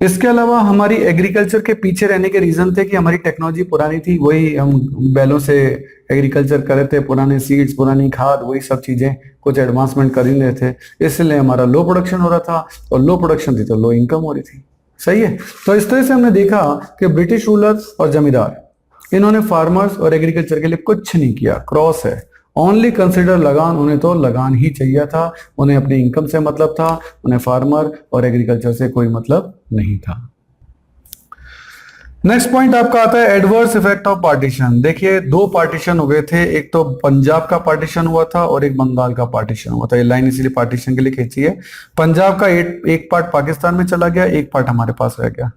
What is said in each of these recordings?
इसके अलावा हमारी एग्रीकल्चर के पीछे रहने के रीजन थे कि हमारी टेक्नोलॉजी पुरानी थी, वही हम बैलों से एग्रीकल्चर कर रहे थे, पुराने सीड्स, पुरानी खाद, वही सब चीजें, कुछ एडवांसमेंट कर ही रहे थे, इसलिए हमारा लो प्रोडक्शन हो रहा था, और लो प्रोडक्शन थी तो लो इनकम हो रही थी। सही है। तो इस तरह से हमने देखा कि ब्रिटिश रूलर्स और जमींदार, इन्होंने फार्मर्स और एग्रीकल्चर के लिए कुछ नहीं किया, क्रॉस है। ओनली कंसिडर लगान, उन्हें तो लगान ही चाहिए था, उन्हें अपनी इनकम से मतलब था, उन्हें फार्मर और एग्रीकल्चर से कोई मतलब नहीं था। नेक्स्ट पॉइंट आपका आता है एडवर्स इफेक्ट ऑफ पार्टीशन। देखिए दो पार्टीशन हुए थे, एक तो पंजाब का पार्टीशन हुआ था और एक बंगाल का पार्टीशन हुआ था। ये लाइन इसीलिए पार्टीशन के लिए खींची है। पंजाब का एक पार्ट पाकिस्तान में चला गया, एक पार्ट हमारे पास रह गया,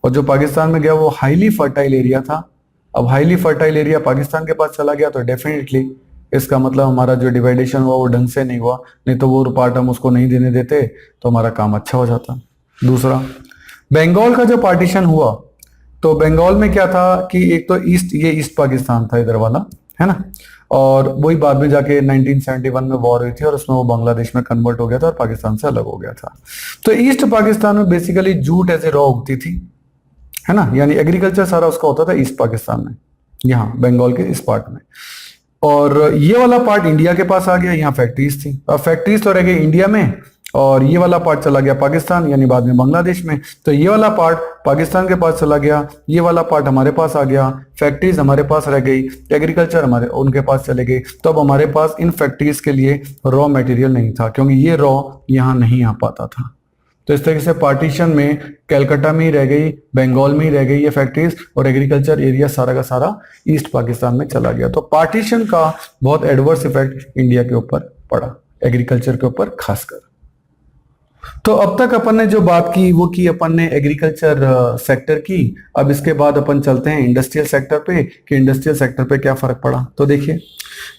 और जो पाकिस्तान में गया वो हाईली फर्टाइल एरिया था। अब हाईली फर्टाइल एरिया पाकिस्तान के पास चला गया तो डेफिनेटली इसका मतलब हमारा जो डिवाइडेशन हुआ वो ढंग से नहीं हुआ, नहीं तो वो पार्ट हम उसको नहीं देने देते तो हमारा काम अच्छा हो जाता। दूसरा, बंगाल का जो पार्टीशन हुआ, तो बंगाल में क्या था कि एक तो ईस्ट, ये ईस्ट पाकिस्तान था इधर वाला, है ना, और वही बाद में जाके 1971 में वॉर हुई थी और उसमें वो बांग्लादेश में कन्वर्ट हो गया था और पाकिस्तान से अलग हो गया था। तो ईस्ट पाकिस्तान में basically jute as a raw उगती थी, है ना, यानी एग्रीकल्चर सारा उसका होता था ईस्ट पाकिस्तान में, यहाँ बंगाल के इस पार्ट में। और ये वाला पार्ट इंडिया के पास आ गया, यहाँ फैक्ट्रीज थी, अब फैक्ट्रीज तो रह गई इंडिया में, और ये वाला पार्ट चला गया पाकिस्तान यानी बाद में बांग्लादेश में। तो ये वाला पार्ट पाकिस्तान के पास चला गया, ये वाला पार्ट हमारे पास आ गया, फैक्ट्रीज हमारे पास रह गई, एग्रीकल्चर हमारे उनके पास चले गई। तो अब हमारे पास इन फैक्ट्रीज के लिए रॉ मटेरियल नहीं था, क्योंकि ये रॉ यहाँ नहीं आ पाता था। तो इस तरीके से पार्टीशन में कलकत्ता में ही रह गई, बंगाल में ही रह गई ये फैक्ट्रीज, और एग्रीकल्चर एरिया सारा का सारा ईस्ट पाकिस्तान में चला गया। तो पार्टीशन का बहुत एडवर्स इफेक्ट इंडिया के ऊपर पड़ा, एग्रीकल्चर के ऊपर खासकर। तो अब तक अपन ने जो बात की वो की अपन ने एग्रीकल्चर सेक्टर की। अब इसके बाद अपन चलते हैं इंडस्ट्रियल सेक्टर पे, कि इंडस्ट्रियल सेक्टर पे क्या फर्क पड़ा। तो देखिए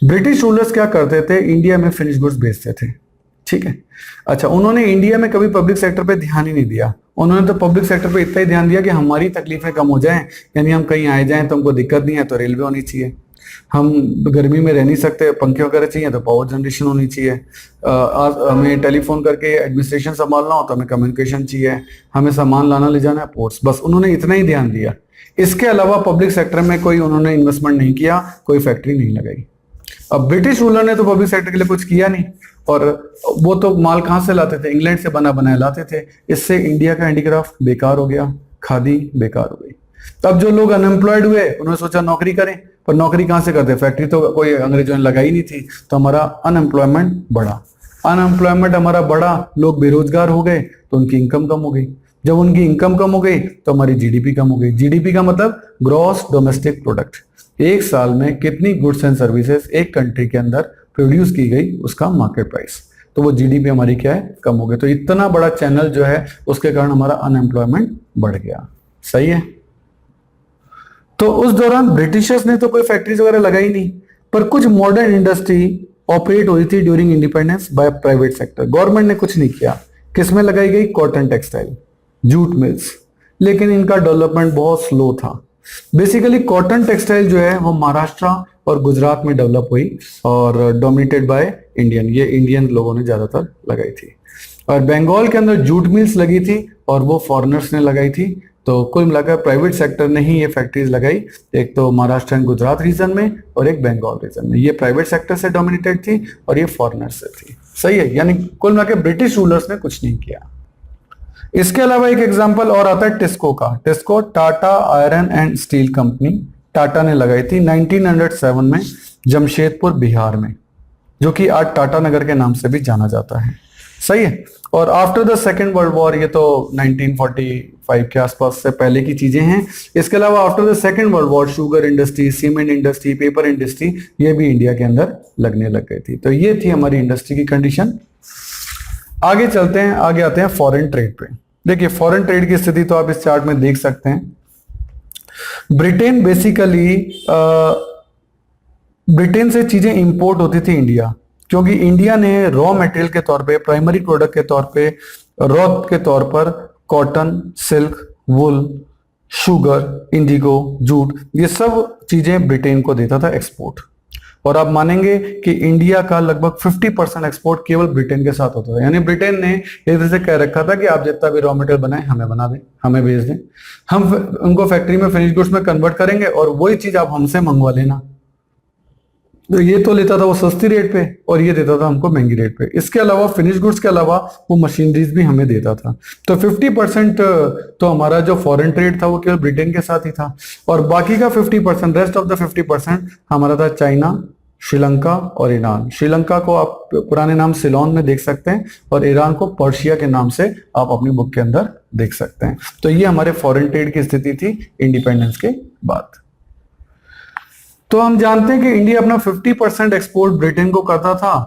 ब्रिटिश रूलर्स क्या करते थे, इंडिया में फिनिश गुड्स बेचते थे, ठीक है। अच्छा, उन्होंने इंडिया में कभी पब्लिक सेक्टर पे ध्यान ही नहीं दिया। उन्होंने तो पब्लिक सेक्टर पे इतना ही ध्यान दिया कि हमारी तकलीफें कम हो जाएं, यानी हम कहीं आए जाएं तो हमको दिक्कत नहीं है तो रेलवे होनी चाहिए, हम गर्मी में रह नहीं सकते, पंखे वगैरह चाहिए तो पावर जनरेशन होनी चाहिए, हमें टेलीफोन करके एडमिनिस्ट्रेशन संभालना हो तो हमें कम्युनिकेशन चाहिए, हमें सामान लाना ले जाना है पोर्ट्स, बस उन्होंने इतना ही ध्यान दिया। इसके अलावा पब्लिक सेक्टर में कोई उन्होंने इन्वेस्टमेंट नहीं किया, कोई फैक्ट्री नहीं लगाई। अब ब्रिटिश रूलर ने तो पब्लिक सेक्टर के लिए कुछ किया नहीं, और वो तो माल कहां से लाते थे, इंग्लैंड से बना बनाया लाते थे। इससे इंडिया का हैंडीक्राफ्ट बेकार हो गया, खादी बेकार हो गई। तब जो लोग अनएम्प्लॉयड हुए उन्होंने सोचा नौकरी करें, पर नौकरी कहां से करते, फैक्ट्री तो कोई अंग्रेजों ने लगाई नहीं थी, तो हमारा अनएम्प्लॉयमेंट बढ़ा। अनएम्प्लॉयमेंट हमारा बढ़ा, लोग बेरोजगार हो गए तो उनकी इनकम कम हो गई। जब उनकी इनकम कम हो गई तो हमारी जीडीपी कम हो गई। जीडीपी का मतलब ग्रॉस डोमेस्टिक प्रोडक्ट, एक साल में कितनी गुड्स एंड सर्विसेज एक कंट्री के अंदर प्रोड्यूस की गई, उसका मार्केट प्राइस, तो वो जीडीपी हमारी क्या है, कम हो गई। तो इतना बड़ा चैनल जो है उसके कारण हमारा अनएम्प्लॉयमेंट बढ़ गया। सही है। तो उस दौरान ब्रिटिशर्स ने तो कोई फैक्ट्रीज वगैरह लगाई नहीं, पर कुछ मॉडर्न इंडस्ट्री ऑपरेट हुई थी during independence by private sector. Government ने कुछ नहीं किया। किसमें लगाई गई, कॉटन टेक्सटाइल, जूट मिल्स, लेकिन इनका डेवलपमेंट बहुत स्लो था। बेसिकली कॉटन टेक्सटाइल जो है वो महाराष्ट्र और गुजरात में डेवलप हुई और डोमिनेटेड बाय इंडियन, ये इंडियन लोगों ने ज्यादातर लगाई थी। और बंगाल के अंदर जूट मिल्स लगी थी और वो फॉरेनर्स ने लगाई थी। तो कुल मिलाकर प्राइवेट सेक्टर ने ही ये फैक्ट्रीज लगाई, एक तो महाराष्ट्र एंड गुजरात रीजन में और एक बंगाल रीजन में। ये प्राइवेट सेक्टर से डोमिनेटेड थी और ये फॉरेनर्स से थी। सही है, यानी कुल मिलाकर ब्रिटिश रूलर्स ने कुछ नहीं किया। इसके अलावा एक एग्जांपल और आता है टिस्को का। TISCO Tata iron and steel company, Tata ने लगाई थी 1907 में जमशेदपुर बिहार में, जो कि आज टाटा नगर के नाम से भी जाना जाता है। सही है। और after the second world war, ये तो 1945 के आसपास से पहले की चीजें हैं। इसके अलावा after the second world war sugar industry, cement industry, paper industry, ये भी इंडिया के अंदर लगने लग गई थी। तो ये थी हमारी इंडस्ट्री की कंडीशन। आगे चलते हैं, आगे आते हैं फॉरेन ट्रेड पे। देखिए फॉरेन ट्रेड की स्थिति तो आप इस चार्ट में देख सकते हैं। ब्रिटेन बेसिकली ब्रिटेन से चीजें इंपोर्ट होती थी इंडिया, क्योंकि इंडिया ने रॉ मटेरियल के तौर पे, प्राइमरी प्रोडक्ट के तौर पे, रॉ के तौर पर कॉटन, सिल्क, वुल, शुगर, इंडिगो, जूट, ये सब चीजें ब्रिटेन को देता था एक्सपोर्ट। और आप मानेंगे कि इंडिया का लगभग 50% एक्सपोर्ट केवल ब्रिटेन के साथ होता था। यानी ब्रिटेन ने एक तरह से कह रखा था कि आप जितना भी रॉ मटेरियल बनाए हमें बना दें, हमें भेज दें, हम उनको फैक्ट्री में फिनिश गुड्स में कन्वर्ट करेंगे और वही चीज आप हमसे मंगवा लेना। तो ये तो लेता था वो सस्ती रेट पे और ये देता था हमको महंगी रेट पे। इसके अलावा फिनिश गुड्स के अलावा वो मशीनरीज भी हमें देता था। तो 50% तो हमारा जो फॉरेन ट्रेड था वो केवल ब्रिटेन के साथ ही था, और बाकी का 50%, रेस्ट ऑफ द 50% हमारा था चाइना, श्रीलंका और ईरान। श्रीलंका को आप पुराने नाम सिलोन में देख सकते हैं और ईरान को पर्शिया के नाम से आप अपनी बुक के अंदर देख सकते हैं। तो ये हमारे फॉरेन ट्रेड की स्थिति थी इंडिपेंडेंस के बाद। तो हम जानते हैं कि इंडिया अपना 50% एक्सपोर्ट ब्रिटेन को करता था,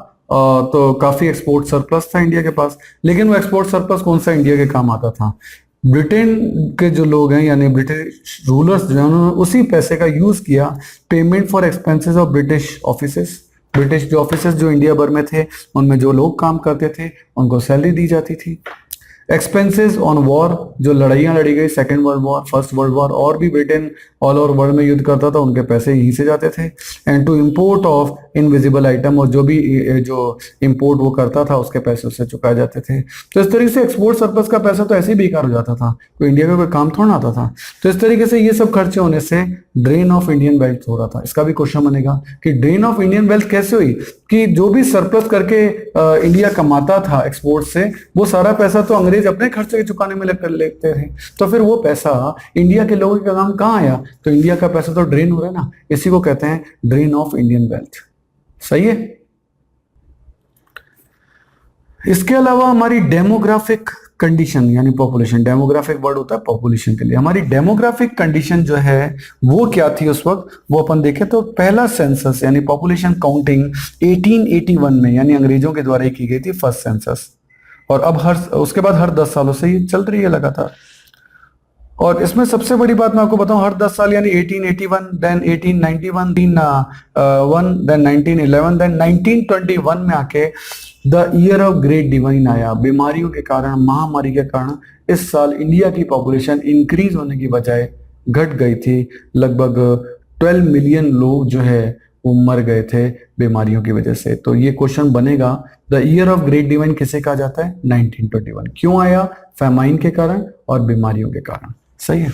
तो काफी एक्सपोर्ट सरप्लस था इंडिया के पास। लेकिन वो एक्सपोर्ट सरप्लस कौन सा इंडिया के काम आता था? ब्रिटेन के जो लोग हैं यानी ब्रिटिश रूलर्स जो हैं उन्होंने उसी पैसे का यूज किया payment for expenses of British offices. British जो ऑफिसेस जो इंडिया भर में थे उनमें जो लोग काम करते थे उनको सैलरी दी जाती थी। एक्सपेंसेस ऑन वॉर, जो लड़ाइयाँ लड़ी गई, second world war, first world war, और भी ब्रिटेन ऑल ओवर वर्ल्ड में युद्ध करता था, उनके पैसे यहीं से जाते थे। And to import of invisible item, और जो भी जो इम्पोर्ट वो करता था उसके पैसे उससे चुकाए जाते थे। तो इस तरीके से एक्सपोर्ट सरप्लस का पैसा तो ऐसे ही बेकार हो जाता था, कोई इंडिया का कोई काम थोड़ा आता था। तो इस तरीके से ये सब खर्चे होने से ड्रेन ऑफ इंडियन वेल्थ हो रहा था। इसका भी क्वेश्चन बनेगा कि ड्रेन ऑफ इंडियन वेल्थ कैसे हुई, कि जो भी सरप्लस करके इंडिया कमाता था एक्सपोर्ट से, वो सारा पैसा तो अंग्रेज अपने खर्चे चुकाने में कर लेते थे। तो फिर वो पैसा इंडिया के लोगों के काम कहाँ आया? तो इंडिया का पैसा तो ड्रेन हो रहा है ना, इसी को कहते हैं ड्रेन ऑफ इंडियन वेल्थ। सही है। इसके अलावा हमारी डेमोग्राफिक कंडीशन यानी पॉपुलेशन, डेमोग्राफिक वर्ड होता है पॉपुलेशन के लिए। हमारी डेमोग्राफिक कंडीशन जो है वो क्या थी उस वक्त, वो अपन देखें तो पहला सेंसस यानी पॉपुलेशन काउंटिंग 1881 में यानी अंग्रेजों के द्वारा की गई थी, फर्स्ट सेंसस। और अब उसके बाद हर 10 सालों से ये चल रही है लगातार। और इसमें सबसे बड़ी बात मैं आपको बताऊं, हर 10 साल यानी 1881, देन 1891, देन 1911, देन 1921 में आके the year of great divine आया। बीमारियों के कारण, महामारी के कारण इस साल इंडिया की पॉपुलेशन इंक्रीज होने की बजाय घट गई थी। लगभग 12 मिलियन लोग जो है वो मर गए थे बीमारियों की वजह से। तो ये क्वेश्चन बनेगा, the year of great divine किसे कहा जाता है? 1921। क्यों आया? फैमाइन के कारण और बीमारियों के कारण। सही है।